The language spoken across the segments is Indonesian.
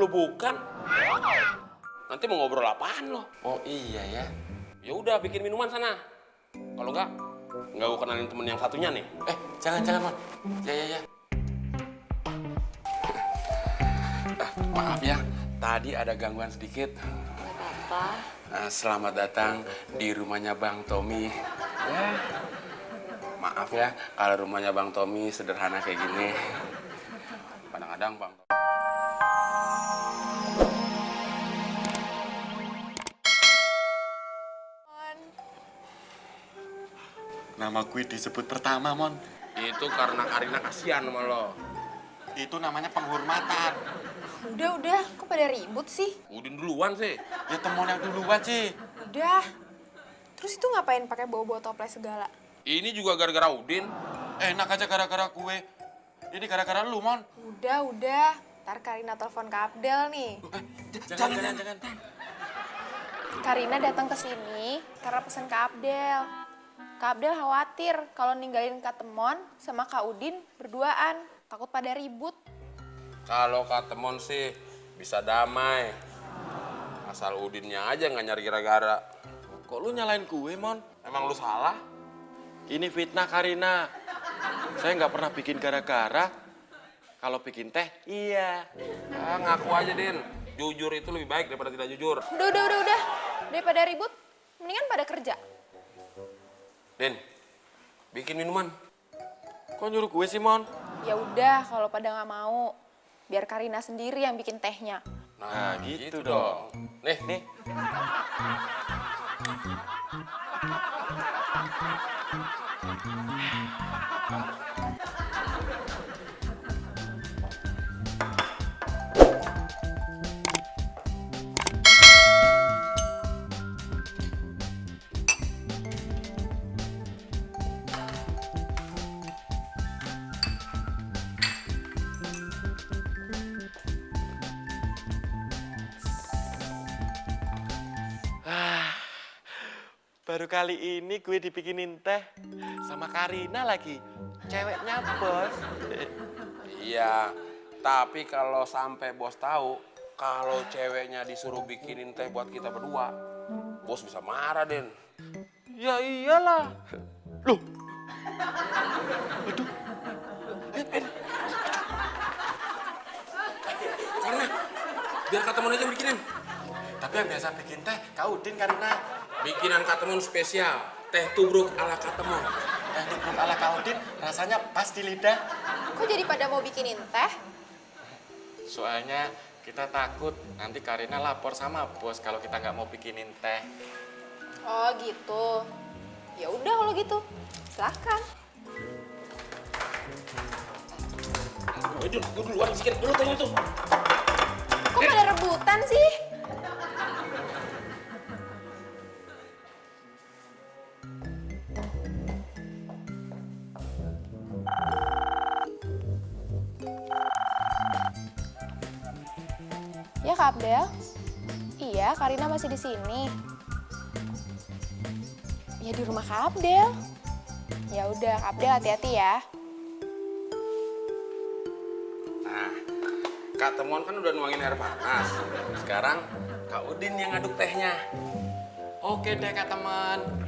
Lo bukan. Nanti mau ngobrol apaan lo? Oh iya ya. Ya udah bikin minuman sana. Kalau enggak gue kenalin temen yang satunya nih. Jangan Mon. Ya. Maaf ya, tadi ada gangguan sedikit. Apa? Selamat datang di rumahnya Bang Tommy. Ya, maaf ya kalau rumahnya Bang Tommy sederhana kayak gini. Kadang-kadang Bang Tommy. Nama gue disebut pertama, Mon. Itu karena Karina kasihan sama lo. Itu namanya penghormatan. Udah, kok pada ribut sih? Udin duluan sih. Ya temen yang duluan sih. Udah. Terus itu ngapain pakai bawa-bawa toples segala? Ini juga gara-gara Udin. Enak aja gara-gara gue. Ini gara-gara lu, Mon. Udah. Ntar Karina telepon Kak Abdel nih. Jangan. Karina datang ke sini karena pesen Kak Abdel. Kak Abdel khawatir kalau ninggalin Kak Temon sama Kak Udin berduaan. Takut pada ribut. Kalau kata Mon sih bisa damai. Asal Udinnya aja nggak nyari gara-gara. Kok lu nyalain gue, Mon? Emang lu salah? Ini fitnah Karina. Saya nggak pernah bikin gara-gara. Kalau bikin teh, iya. Ngaku aja, Din. Jujur itu lebih baik daripada tidak jujur. Udah. Daripada ribut, mendingan pada kerja. Din, bikin minuman. Kok nyuruh gue sih, Mon? Ya udah, kalau pada nggak mau, biar Karina sendiri yang bikin tehnya. Nah, gitu dong. Nih. Baru kali ini gue dibikinin teh sama Karina lagi. Ceweknya bos. Iya, tapi kalau sampai bos tahu kalau ceweknya disuruh bikinin teh buat kita berdua, bos bisa marah, Den. Ya iyalah. Loh. Aduh. Karena biar kata Mon aja yang bikinin. Tapi yang biasa bikin teh Kak Udin, Karina. Bikinan Kak Temon spesial, teh tubruk ala Kak Temon. Teh tubruk ala Kak Udin rasanya pas di lidah. Kok jadi pada mau bikinin teh? Soalnya kita takut nanti Karina lapor sama bos kalau kita nggak mau bikinin teh. Oh gitu. Ya udah kalau gitu, silakan. Gue duluan bikin dulu tehnya tuh. Kok pada rebutan sih? Ya Kak Abdel? Iya, Karina masih di sini. Ya di rumah Kak Abdel. Ya udah, Kak Abdel hati-hati ya. Nah, Kak Temon kan udah nuangin air panas. Sekarang Kak Udin yang ngaduk tehnya. Oke deh Kak teman.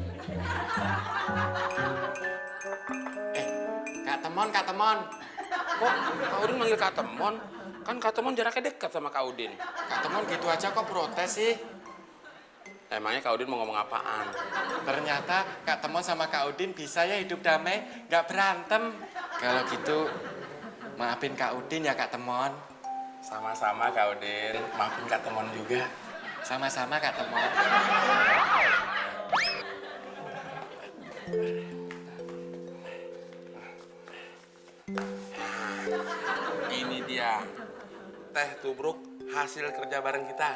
Kak Temon. Kok Kak Udin manggil Kak Temon? Kan Kak Temon jaraknya dekat sama Kak Udin. Kak Temon gitu aja kok protes sih? Emangnya Kak Udin mau ngomong apaan? Ternyata Kak Temon sama Kak Udin bisa ya hidup damai, nggak berantem. Kalau gitu, maafin Kak Udin ya Kak Temon. Sama-sama Kak Udin, maafin Kak Temon juga. Sama-sama Kak Temon. Ini dia, teh tubruk hasil kerja bareng kita.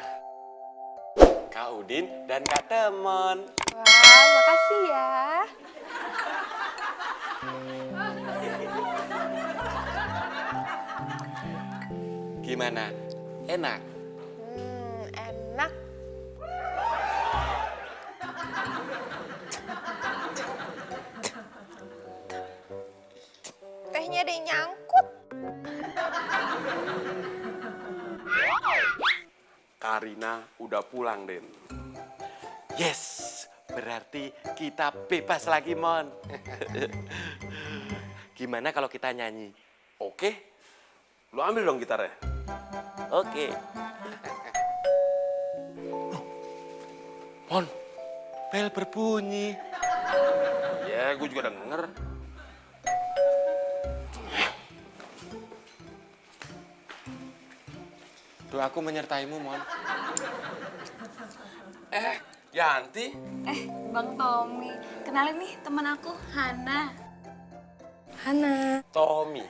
Kak Udin dan Kak Temon. Wah, makasih ya. Gimana? Enak? Enak. Tehnya ada yang nyangkut. Karina udah pulang, Den. Yes, berarti kita bebas lagi, Mon. Gimana kalau kita nyanyi? Oke, lu ambil dong gitarnya. Oke. Mon, bel berbunyi. Ya, gue juga denger. Doaku menyertaimu, Mon. Yanti. Bang Tommy, kenalin nih teman aku, Hana. Hana. Tommy.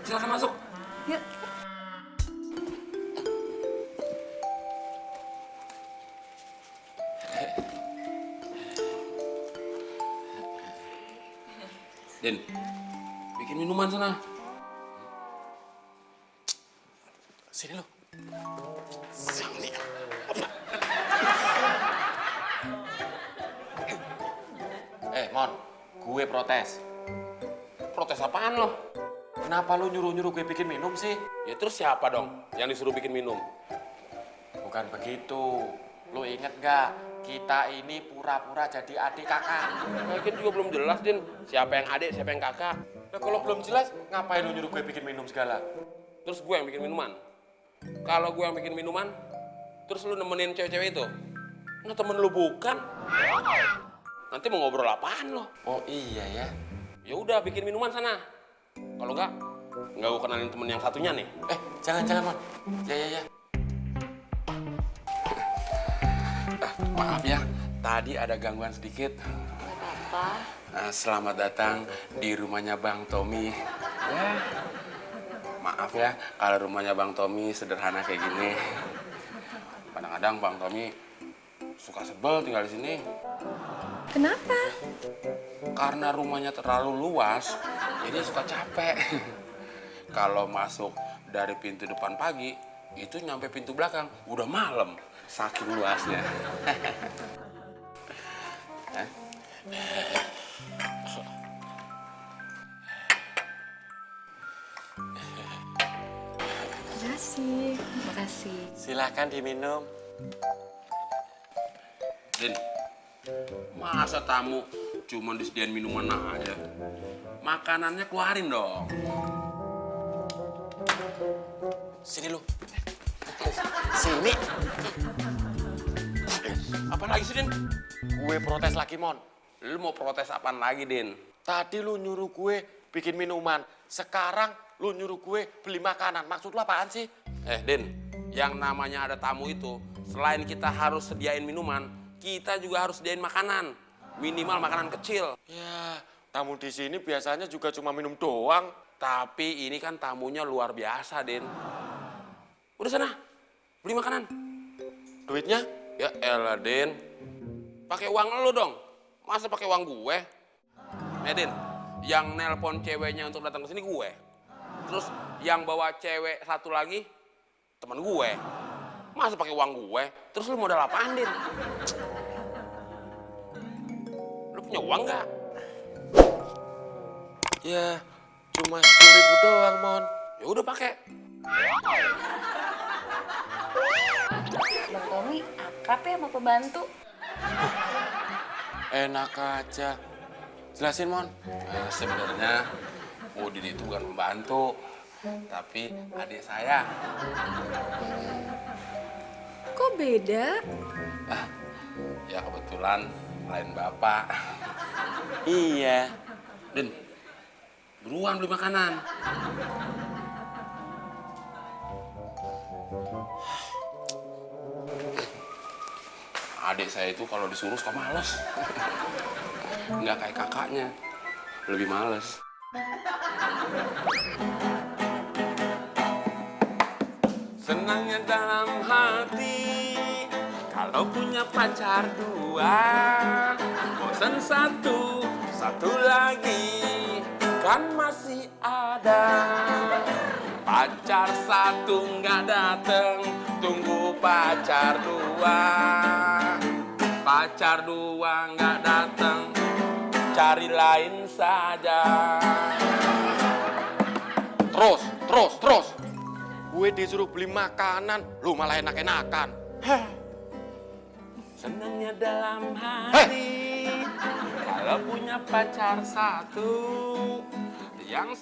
Silakan masuk. Yuk. Den, bikin minuman sana. Sini lu. Sini. Mon, gue protes. Protes apaan lo? Kenapa lu nyuruh-nyuruh gue bikin minum sih? Ya terus siapa dong yang disuruh bikin minum? Bukan begitu. Lu inget gak? Kita ini pura-pura jadi adik kakak. Mungkin juga belum jelas, Din. Siapa yang adik, siapa yang kakak. Nah kalau belum jelas, ngapain lu nyuruh gue bikin minum segala? Terus gue yang bikin minuman. Kalau gue yang bikin minuman, terus lu nemenin cewek-cewek itu. Nah temen lu bukan. Nanti mau ngobrol apaan lo? Oh iya ya. Ya udah bikin minuman sana. Kalau enggak gue kenalin temen yang satunya nih. Jangan, Mon. Ya. Maaf ya, tadi ada gangguan sedikit. Apa? Selamat datang di rumahnya Bang Tommy. Ya, maaf ya kalau rumahnya Bang Tommy sederhana kayak gini. Kadang-kadang Bang Tommy suka sebel tinggal di sini. Kenapa? Karena rumahnya terlalu luas, jadi suka capek. Kalau masuk dari pintu depan pagi, itu nyampe pintu belakang, udah malam. Saking luasnya. Makasih. Silakan diminum. Din, masa tamu cuma disediain minuman aja? Makanannya keluarin dong. Sini lu. Sini. Apa lagi sih, Din? Gue protes lagi, Mon. Lu mau protes apaan lagi, Din? Tadi lu nyuruh gue bikin minuman. Sekarang lu nyuruh gue beli makanan. Maksud lu apaan sih? Din, yang namanya ada tamu itu, selain kita harus sediain minuman, kita juga harus sediain makanan. Minimal makanan kecil. Ya, tamu di sini biasanya juga cuma minum doang. Tapi ini kan tamunya luar biasa, Din. Udah sana, beli makanan. Duitnya? Ya elah, Din. Pakai uang lu dong. Masa pakai uang gue? Din, yang nelpon ceweknya untuk datang ke sini gue. Terus yang bawa cewek satu lagi teman gue. Masa pakai uang gue? Terus lu modal apaan, Din? Lu punya uang nggak? Ya, cuma 10.000 doang, Mon. Ya udah pakai. Bang Tommy akrab ya sama pembantu. Enak aja. Jelasin, Mon. Sebenarnya Udin itu bukan pembantu, tapi adik saya. Kok beda? Ya kebetulan lain bapak. Iya. Din, buruan beli makanan. Adik saya itu kalau disuruh suka males. Nggak kayak kakaknya, lebih males. Senangnya dalam hati kalau punya pacar dua. Bosan satu, satu lagi kan masih ada. Pacar satu nggak dateng, tunggu pacar dua. Pacar dua nggak dateng, cari lain saja. Terus. Gue gue disuruh beli makanan, lu malah enak-enakan. Senangnya dalam hati kalau punya pacar satu yang